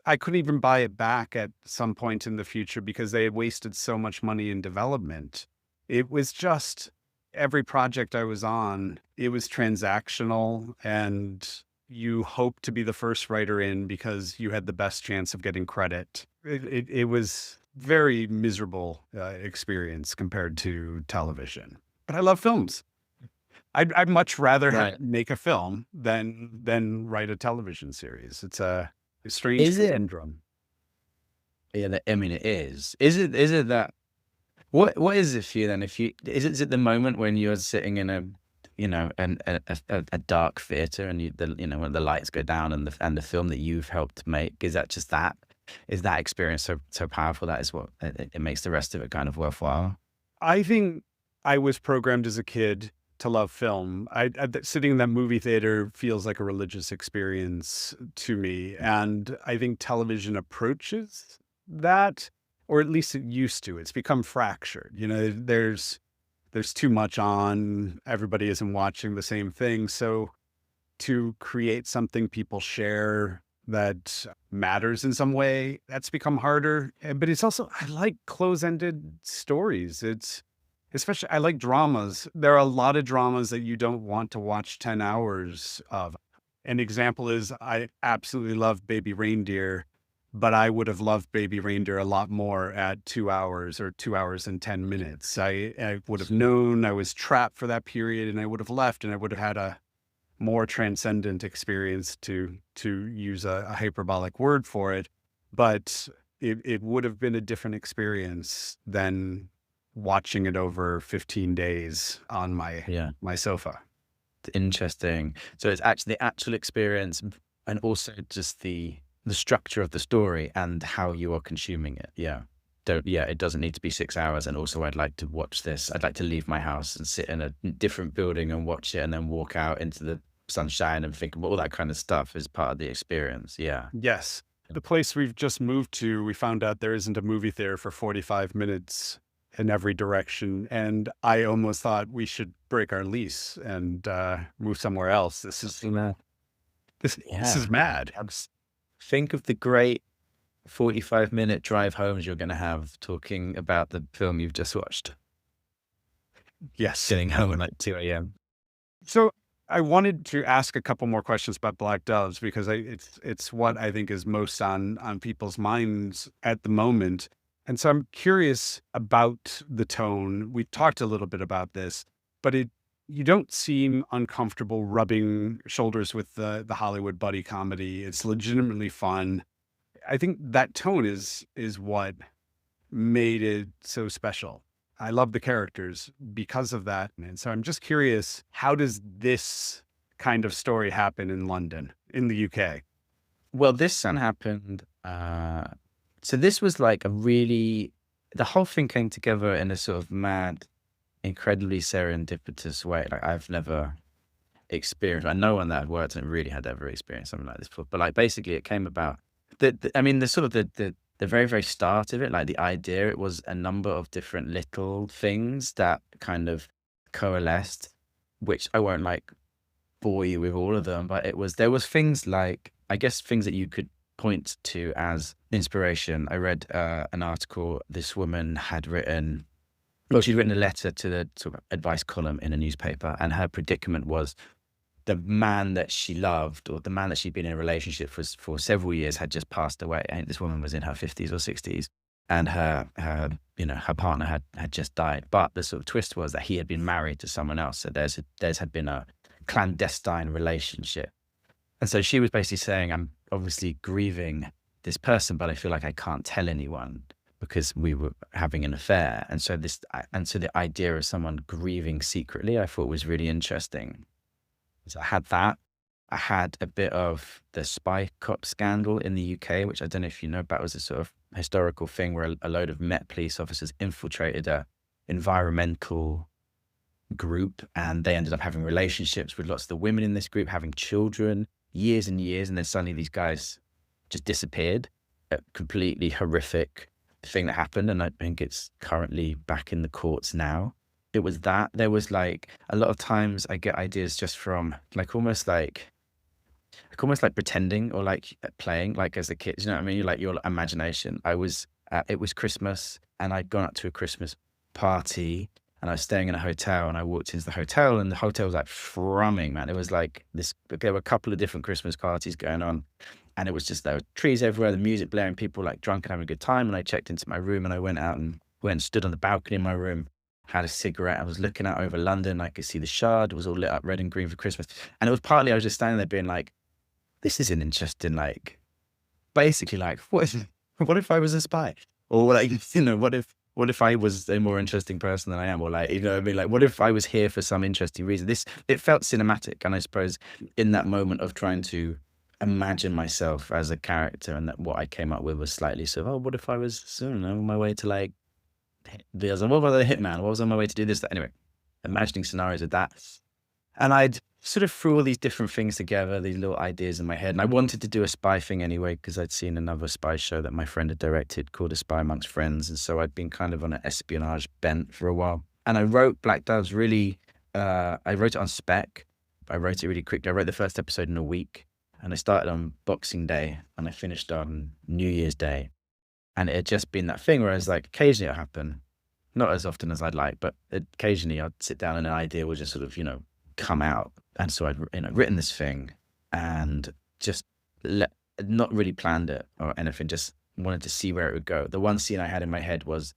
I couldn't even buy it back at some point in the future because they had wasted so much money in development. It was just every project I was on, it was transactional, and you hope to be the first writer in because you had the best chance of getting credit. It was very miserable experience compared to television. But I love films. I'd much rather make a film than write a television series. It's a strange syndrome. Yeah, I mean, it is. Is it that? What is it for you then? Is it the moment when you're sitting in you know, a dark theater, and you know, when the lights go down, and the film that you've helped make, is that just that? Is that experience so powerful that is what it makes the rest of it kind of worthwhile? I think I was programmed as a kid to love film. Sitting in that movie theater feels like a religious experience to me. And I think television approaches that, or at least it used to. It's become fractured. You know, there's too much on. Everybody isn't watching the same thing. So to create something people share that matters in some way, that's become harder. But it's also, I like close-ended stories. It's especially, I like dramas. There are a lot of dramas that you don't want to watch 10 hours of. An example is I absolutely love Baby Reindeer, but I would have loved Baby Reindeer a lot more at 2 hours or 2 hours and 10 minutes. I would have known I was trapped for that period, and I would have left, and I would have had a more transcendent experience, to use a hyperbolic word for it. But it would have been a different experience than watching it over 15 days on Yeah. my sofa. Interesting. So it's actually the actual experience, and also just the structure of the story and how you are consuming it. Yeah. It doesn't need to be 6 hours. And also, I'd like to watch this. I'd like to leave my house and sit in a different building and watch it, and then walk out into the sunshine and think about all that kind of stuff as part of the experience. Yeah. Yes. The place we've just moved to, we found out there isn't a movie theater for 45 minutes in every direction. And I almost thought we should break our lease and move somewhere else. This is mad. Think of the great 45-minute drive homes you're going to have talking about the film you've just watched. Yes. Getting home at like 2 a.m. So I wanted to ask a couple more questions about Black Doves, because it's what I think is most on people's minds at the moment. And so I'm curious about the tone. We talked a little bit about this, but you don't seem uncomfortable rubbing shoulders with the Hollywood buddy comedy. It's legitimately fun. I think that tone is what made it so special. I love the characters because of that. And so I'm just curious, how does this kind of story happen in London, in the UK? Well, this one happened. So this was like the whole thing came together in a sort of mad, incredibly serendipitous way. Like, I've never experienced, I know one that had worked and really had ever experienced something like this before. But like, basically it came about the very, very start of it, like the idea, it was a number of different little things that kind of coalesced, which I won't like bore you with all of them, but there was things like, I guess, things that you could point to as inspiration. I read an article this woman had written. Well, she'd written a letter to the sort of advice column in a newspaper, and her predicament was the man that she loved, or the man that she'd been in a relationship for several years, had just passed away. I think this woman was in her 50s or 60s, and her partner had just died. But the sort of twist was that he had been married to someone else. So theirs had been a clandestine relationship. And so she was basically saying, I'm obviously grieving this person, but I feel like I can't tell anyone because we were having an affair. And so the idea of someone grieving secretly, I thought was really interesting. So I had that. I had a bit of the spy cop scandal in the UK, which I don't know if you know about. It was a sort of historical thing where a load of Met police officers infiltrated a environmental group, and they ended up having relationships with lots of the women in this group, having children, years and years, and then suddenly these guys just disappeared. A completely horrific thing that happened, and I think it's currently back in the courts now. It was that. There was like, a lot of times I get ideas just from like almost like pretending, or like playing like as a kid, you know what I mean? Like your imagination. It was Christmas, and I'd gone up to a Christmas party, and I was staying in a hotel, and I walked into the hotel, and the hotel was like thrumming, man. It was like this, there were a couple of different Christmas parties going on, and it was just, there were trees everywhere, the music blaring, people like drunk and having a good time. And I checked into my room, and I went out and stood on the balcony in my room, had a cigarette. I was looking out over London. I could see the Shard. It was all lit up red and green for Christmas. And it was partly, I was just standing there being like, this is an interesting, like, basically like, what if I was a spy? Or like, what if what if I was a more interesting person than I am? Or like, you know what I mean? Like, what if I was here for some interesting reason? It felt cinematic. And I suppose in that moment of trying to imagine myself as a character, and that what I came up with was slightly sort of, oh, what if I was, I don't know, on my way to like, what was a hitman? What was on my way to do this? That? Anyway, imagining scenarios of that. And I'd sort of threw all these different things together, these little ideas in my head. And I wanted to do a spy thing anyway, because I'd seen another spy show that my friend had directed called A Spy Amongst Friends. And so I'd been kind of on an espionage bent for a while. And I wrote Black Doves really, I wrote it on spec. I wrote it really quickly. I wrote the first episode in a week. And I started on Boxing Day and I finished on New Year's Day. And it had just been that thing where I was like, occasionally it'll happen. Not as often as I'd like, but occasionally I'd sit down and an idea would just sort of, come out. And so I'd written this thing and just not really planned it or anything, just wanted to see where it would go. The one scene I had in my head was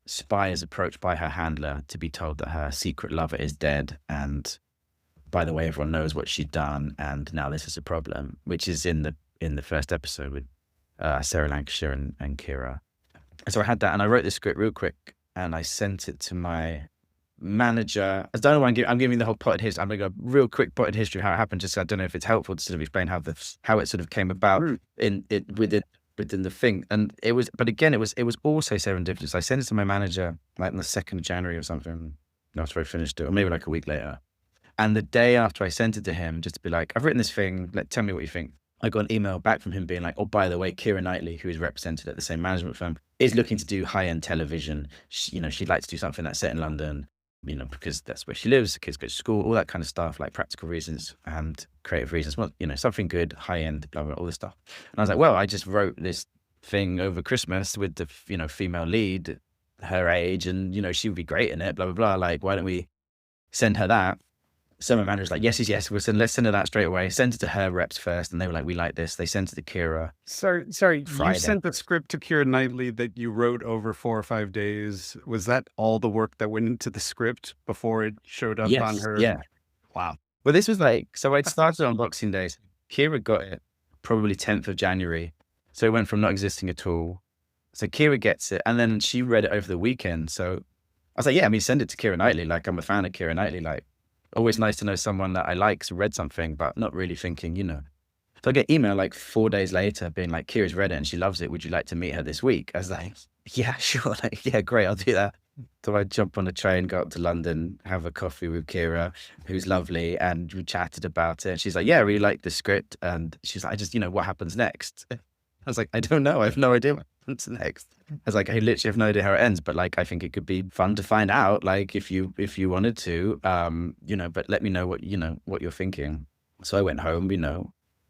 spy is approached by her handler to be told that her secret lover is dead. And by the way, everyone knows what she'd done. And now this is a problem, which is in the first episode with Sarah Lancashire and Kira. So I had that and I wrote this script real quick and I sent it to my manager. I don't know why I'm giving the whole potted history. I'm going to go real quick potted history of how it happened. Just I don't know if it's helpful to sort of explain how it sort of came about within the thing. And it was, but again, it was also serendipitous. I sent it to my manager like on the 2nd of January or something after I finished it, or maybe like a week later. And the day after I sent it to him, just to be like, I've written this thing. Tell me what you think. I got an email back from him being like, oh, by the way, Keira Knightley, who is represented at the same management firm, is looking to do high-end television. She'd like to do something that's set in London, because that's where she lives, the kids go to school, all that kind of stuff, like practical reasons and creative reasons. Well, something good, high-end, blah, blah, all this stuff. And I was like, well, I just wrote this thing over Christmas with the, female lead, her age, and, she would be great in it, blah, blah, blah. Like, why don't we send her that? So my manager's like, yes, let's send her that straight away. Send it to her reps first. And they were like, we like this. They sent it to Kira. Sorry, Friday. You sent the script to Keira Knightley that you wrote over 4 or 5 days. Was that all the work that went into the script before it showed up on her? Yeah. Wow. Well, this was so I'd started on Boxing Day. Kira got it probably 10th of January. So it went from not existing at all. So Kira gets it. And then she read it over the weekend. So I was like, yeah, send it to Keira Knightley. Like, I'm a fan of Keira Knightley. Like, always nice to know someone that I like read something, but not really thinking, So I get email like 4 days later being like, Kira's read it and she loves it. Would you like to meet her this week? I was like, yeah, sure. Like, yeah, great. I'll do that. So I jump on a train, go up to London, have a coffee with Kira, who's lovely. And we chatted about it. And she's like, yeah, I really like the script. And she's like, I just, what happens next? I was like, I don't know. I have no idea what happens next. I was like, I literally have no idea how it ends, but like, I think it could be fun to find out, like if you wanted to, but let me know what you're thinking. So I went home,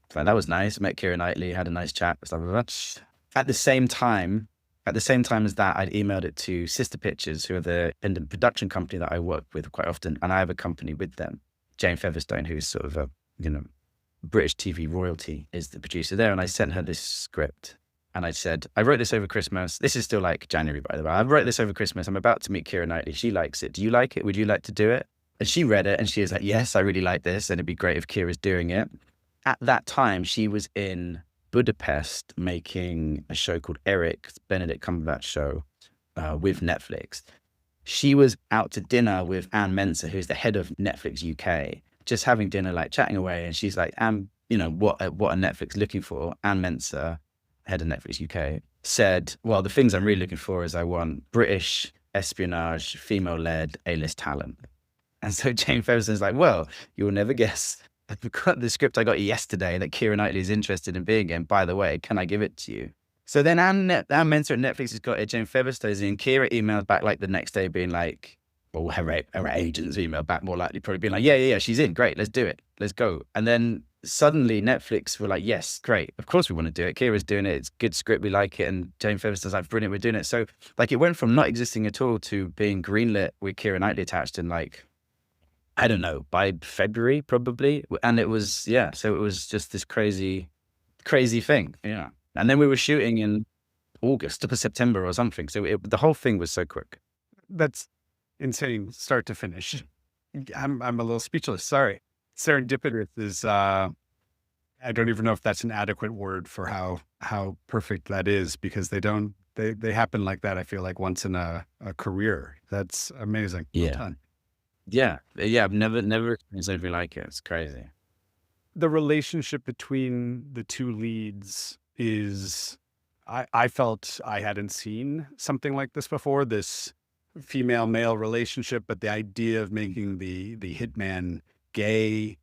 so that was nice. Met Keira Knightley, had a nice chat, stuff like that. At the same time as that, I'd emailed it to Sister Pictures, who are the independent production company that I work with quite often. And I have a company with them. Jane Featherstone, who's sort of a, British TV royalty, is the producer there. And I sent her this script. And I said, I wrote this over Christmas. This is still like January, by the way. I wrote this over Christmas. I'm about to meet Keira Knightley. She likes it. Do you like it? Would you like to do it? And she read it and she was like, yes, I really like this. And it'd be great if Kira's doing it. At that time, she was in Budapest making a show called Eric, Benedict Cumberbatch show with Netflix. She was out to dinner with Anne Mensah, who's the head of Netflix UK, just having dinner, like chatting away. And she's like, what are Netflix looking for? Anne Mensah, head of Netflix UK, said, well, the things I'm really looking for is I want British espionage, female-led A-list talent. And so Jane Featherstone's like, well, you'll never guess. I've got the script I got yesterday that Keira Knightley is interested in being in. By the way, can I give it to you? So then Anne Mensah at Netflix has got it, Jane Featherstone's in. Keira emailed back like the next day being like, well, her agents emailed back more likely probably being like, yeah, she's in. Great, let's do it. Let's go. And then suddenly Netflix were like, yes, great. Of course we want to do it. Kira's doing it. It's a good script. We like it. And Jane Featherstone's like, brilliant, we're doing it. So like it went from not existing at all to being greenlit with Keira Knightley attached in like, I don't know, by February probably. And it was, so it was just this crazy thing. Yeah. And then we were shooting in August or September or something. So the whole thing was so quick. That's insane, start to finish. I'm a little speechless. Sorry. Serendipitous is, I don't even know if that's an adequate word for how perfect that is, because they don't they happen like that. I feel like once in a career. That's amazing. Well Yeah. done. Yeah. Yeah. I've never experienced anything like it. It's crazy. The relationship between the two leads is, I felt I hadn't seen something like this before, this female male relationship, but the idea of making the hitman gay,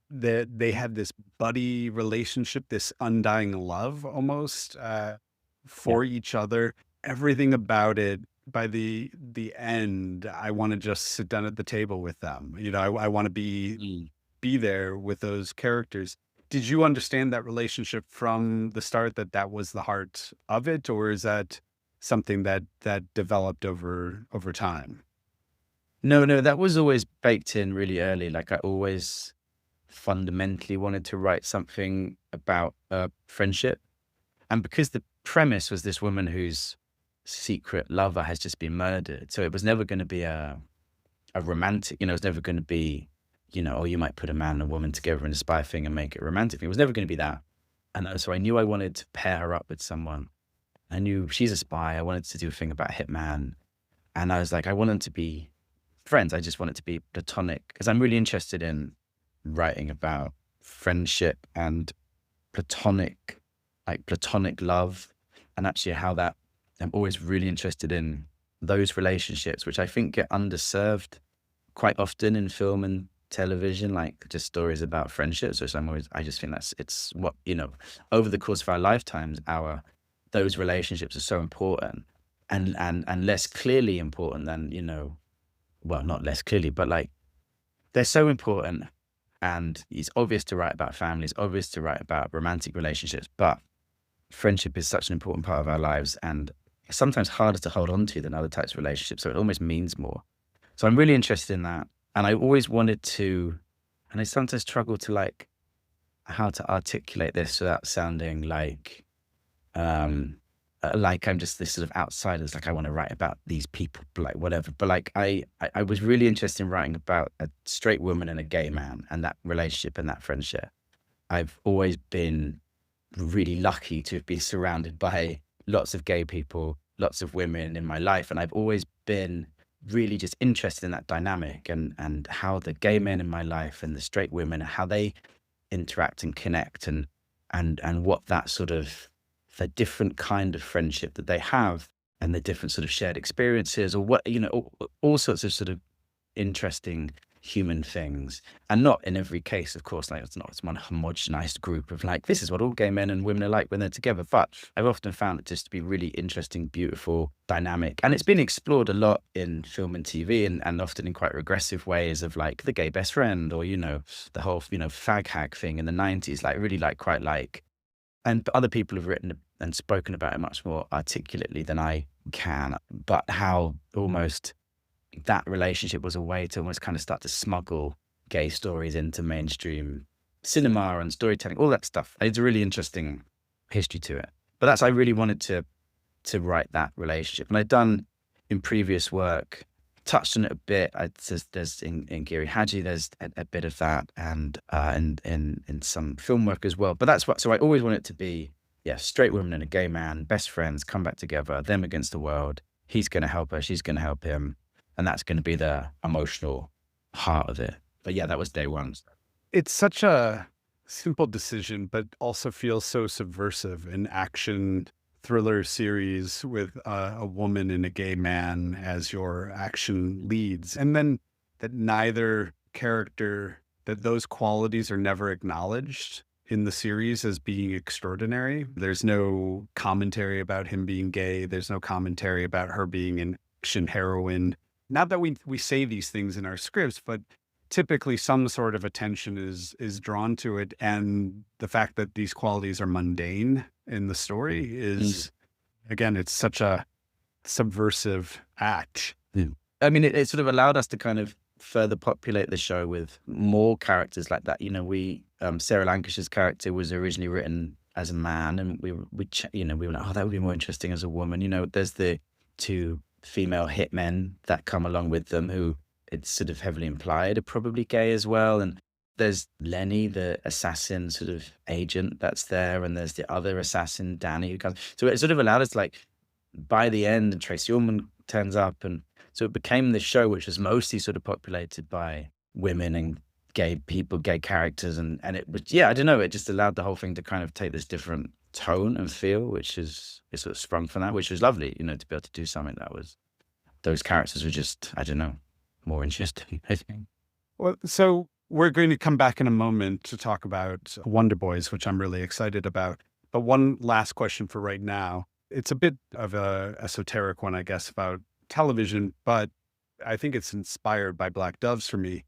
that they had this buddy relationship, this undying love almost Yeah. for each other. Everything about it, by the end, I want to just sit down at the table with them. I want to Mm. be there with those characters. Did you understand that relationship from the start, that that was the heart of it, or is that something that developed over time? No, no, that was always baked in really early. Like I always fundamentally wanted to write something about friendship. And because the premise was this woman whose secret lover has just been murdered, so it was never going to be a romantic, it was never going to be, oh, you might put a man and a woman together in a spy thing and make it romantic. It was never going to be that. And so I knew I wanted to pair her up with someone. I knew she's a spy. I wanted to do a thing about hitman. And I was like, I want them to be friends. I just want it to be platonic because I'm really interested in writing about friendship and platonic, like platonic love, and actually how that I'm always really interested in those relationships, which I think get underserved quite often in film and television, like just stories about friendships, which I just think it's what, over the course of our lifetimes, those relationships are so important and less clearly important than, well, not less clearly, but like they're so important. And it's obvious to write about families, obvious to write about romantic relationships, but friendship is such an important part of our lives and sometimes harder to hold on to than other types of relationships. So it almost means more. So I'm really interested in that. And I always wanted to, and I sometimes struggle to like how to articulate this without sounding like I'm just this sort of outsider. It's like I want to write about these people, like whatever. But like I was really interested in writing about a straight woman and a gay man and that relationship and that friendship. I've always been really lucky to have been surrounded by lots of gay people, lots of women in my life, and I've always been really just interested in that dynamic and how the gay men in my life and the straight women, how they interact and connect and what that sort of the different kind of friendship that they have and the different sort of shared experiences or what, all sorts of sort of interesting human things. And not in every case, of course, like it's one homogenized group of like, this is what all gay men and women are like when they're together. But I've often found it just to be really interesting, beautiful, dynamic. And it's been explored a lot in film and TV and often in quite regressive ways of like the gay best friend or, the whole, fag hag thing in the 90s, like really like quite like, and other people have written and spoken about it much more articulately than I can, but how almost that relationship was a way to almost kind of start to smuggle gay stories into mainstream cinema and storytelling, all that stuff. It's a really interesting history to it. But I really wanted to write that relationship. And I'd done in previous work, touched on it a bit. There's in Giri Haji, there's a bit of that and in some film work as well. But so I always want it to be, straight woman and a gay man, best friends, come back together, them against the world. He's going to help her, she's going to help him. And that's going to be the emotional heart of it. But yeah, that was day one. It's such a simple decision, but also feels so subversive. An action thriller series with a woman and a gay man as your action leads. And then that neither character, that those qualities are never acknowledged in the series as being extraordinary. There's no commentary about him being gay. There's no commentary about her being an action heroine. Not that we say these things in our scripts, but typically some sort of attention is drawn to it. And the fact that these qualities are mundane in the story is, again, it's such a subversive act. Yeah. I mean, it sort of allowed us to kind of further populate the show with more characters like that. Sarah Lancashire's character was originally written as a man, and we were like, oh, that would be more interesting as a woman. There's the two female hitmen that come along with them who it's sort of heavily implied are probably gay as well. And there's Lenny, the assassin sort of agent that's there. And there's the other assassin, Danny, who comes. So it sort of allowed us to like by the end, and Tracy Ullman turns up, and so it became this show which was mostly sort of populated by women and gay people, gay characters, and it was, yeah, I don't know, it just allowed the whole thing to kind of take this different tone and feel, which is it sort of sprung from that, which was lovely, you know, to be able to do something that was, those characters were just, I don't know, more interesting, I think. Well, so we're going to come back in a moment to talk about Wonder Boys, which I'm really excited about. But one last question for right now. It's a bit of a esoteric one, I guess, about television, but I think it's inspired by Black Doves for me.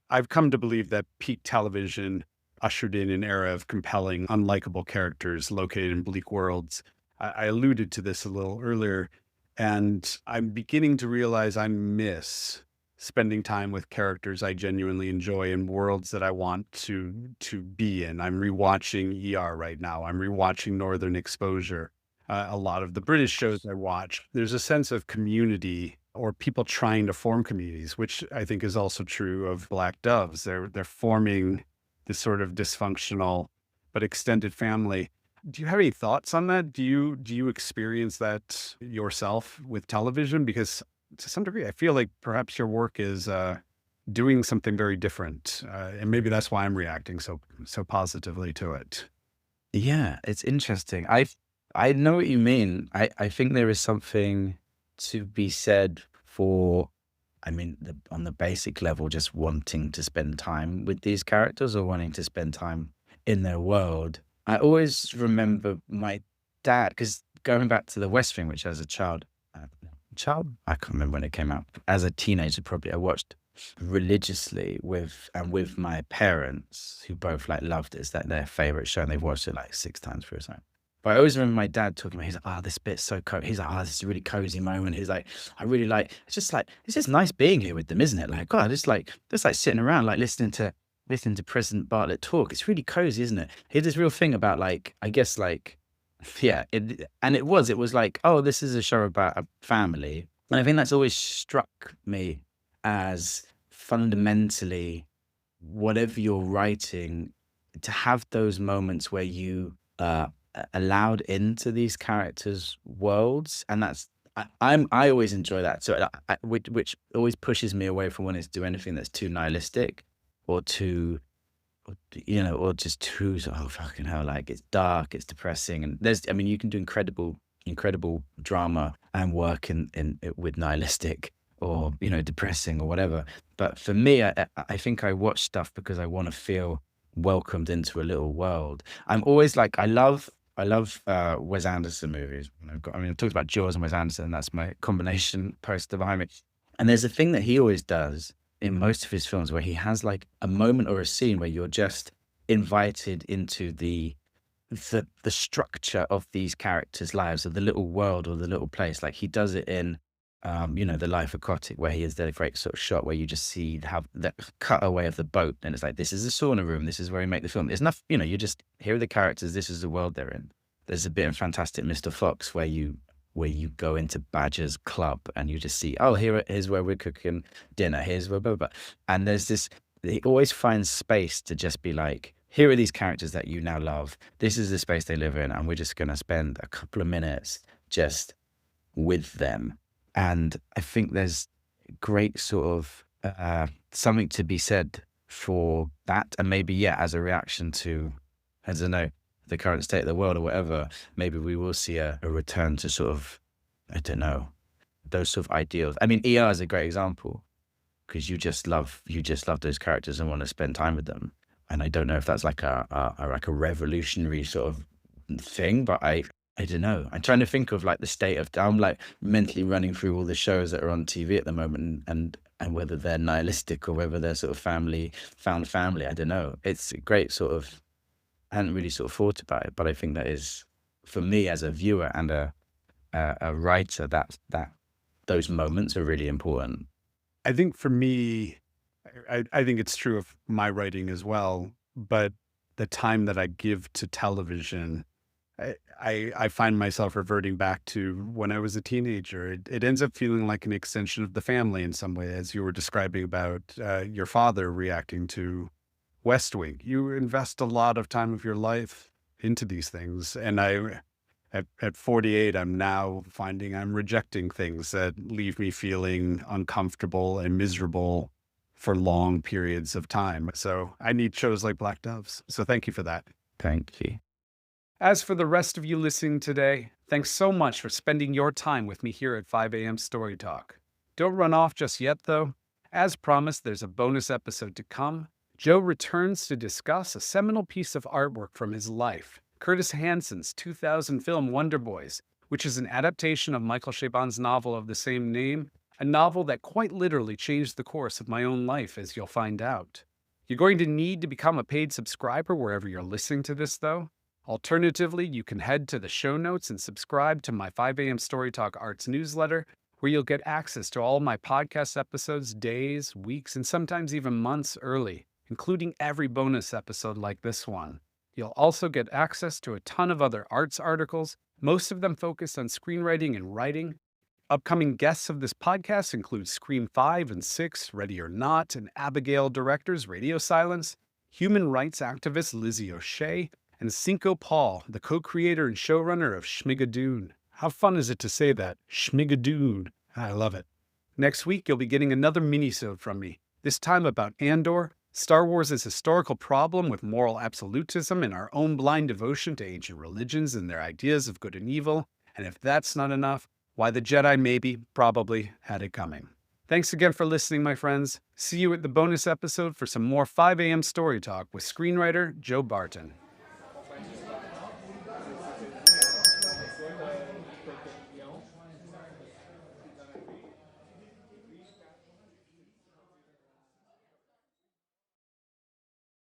I've come to believe that peak television ushered in an era of compelling, unlikable characters located in bleak worlds. I alluded to this a little earlier, and I'm beginning to realize I miss spending time with characters I genuinely enjoy in worlds that I want to be in. I'm rewatching ER right now. I'm rewatching Northern Exposure. A lot of the British shows I watch, there's a sense of community or people trying to form communities, which I think is also true of Black Doves. They're forming this sort of dysfunctional but extended family. Do you have any thoughts on that? Do you experience that yourself with television? Because to some degree, I feel like perhaps your work is doing something very different, and maybe that's why I'm reacting so positively to it. Yeah, it's interesting. I know what you mean. I think there is something to be said for, I mean, on the basic level, just wanting to spend time with these characters or wanting to spend time in their world. I always remember my dad, because going back to the West Wing, which as a child, I can't remember when it came out. As a teenager, probably I watched religiously with my parents, who both like loved it. It's like their favorite show, and they've watched it like 6 times through or something. But I always remember my dad talking about, he's like, oh, this bit's so cozy. He's like, oh, this is a really cozy moment. He's like, I really like, it's just nice being here with them, isn't it? Like, God, just like sitting around, like listening to President Bartlett talk. It's really cozy, isn't it? He had this real thing about like, I guess like, yeah, it was like, oh, this is a show about a family. And I think that's always struck me as fundamentally, whatever you're writing, to have those moments where you allowed into these characters' worlds, and that's I always enjoy that. So which always pushes me away from wanting to do anything that's too nihilistic or too, or just too, oh fucking hell, like it's dark, it's depressing, and I mean, you can do incredible drama and work in with nihilistic or depressing or whatever. But for me, I think I watch stuff because I want to feel welcomed into a little world. I'm always like, I love Wes Anderson movies. I've talked about Jaws and Wes Anderson. That's my combination poster behind me. And there's a thing that he always does in most of his films where he has like a moment or a scene where you're just invited into the structure of these characters' lives, or the little world or the little place. Like he does it in The Life Aquatic, where he has that great sort of shot where you just see how the cutaway of the boat, and it's like, this is a sauna room, this is where we make the film. There's enough, you just, here are the characters, this is the world they're in. There's a bit in Fantastic Mr. Fox where you go into Badger's club and you just see, oh, here's where we're cooking dinner, here's where blah, blah, blah. And there's this, he always finds space to just be like, here are these characters that you now love, this is the space they live in, and we're just going to spend a couple of minutes just with them. And I think there's great sort of something to be said for that. And maybe, yeah, as a reaction to, I don't know, the current state of the world or whatever, maybe we will see a return to sort of, I don't know, those sort of ideals. I mean, ER is a great example because you just love those characters and want to spend time with them. And I don't know if that's like a revolutionary sort of thing, but I don't know. I'm trying to think of like the state of, I'm like mentally running through all the shows that are on TV at the moment, and whether they're nihilistic or whether they're sort of found family. I don't know. It's a great sort of, I hadn't really sort of thought about it, but I think that is, for me as a viewer and a writer, that those moments are really important. I think for me, I think it's true of my writing as well, but the time that I give to television, I find myself reverting back to when I was a teenager. It ends up feeling like an extension of the family in some way, as you were describing about your father reacting to West Wing. You invest a lot of time of your life into these things. And At 48, I'm now finding I'm rejecting things that leave me feeling uncomfortable and miserable for long periods of time. So I need shows like Black Doves. So thank you for that. Thank you. As for the rest of you listening today, thanks so much for spending your time with me here at 5 a.m. Story Talk. Don't run off just yet, though. As promised, there's a bonus episode to come. Joe returns to discuss a seminal piece of artwork from his life, Curtis Hansen's 2000 film Wonder Boys, which is an adaptation of Michael Chabon's novel of the same name, a novel that quite literally changed the course of my own life, as you'll find out. You're going to need to become a paid subscriber wherever you're listening to this, though. Alternatively, you can head to the show notes and subscribe to my 5 a.m. Story Talk Arts newsletter, where you'll get access to all my podcast episodes days, weeks, and sometimes even months early, including every bonus episode like this one. You'll also get access to a ton of other arts articles, most of them focused on screenwriting and writing. Upcoming guests of this podcast include Scream 5 and 6, Ready or Not, and Abigail directors Radio Silence, human rights activist Lizzie O'Shea, and Cinco Paul, the co-creator and showrunner of Schmigadoon. How fun is it to say that? Schmigadoon. I love it. Next week, you'll be getting another mini-sode from me, this time about Andor, Star Wars' historical problem with moral absolutism and our own blind devotion to ancient religions and their ideas of good and evil. And if that's not enough, why the Jedi maybe, probably, had it coming. Thanks again for listening, my friends. See you at the bonus episode for some more 5 a.m. Story Talk with screenwriter Joe Barton.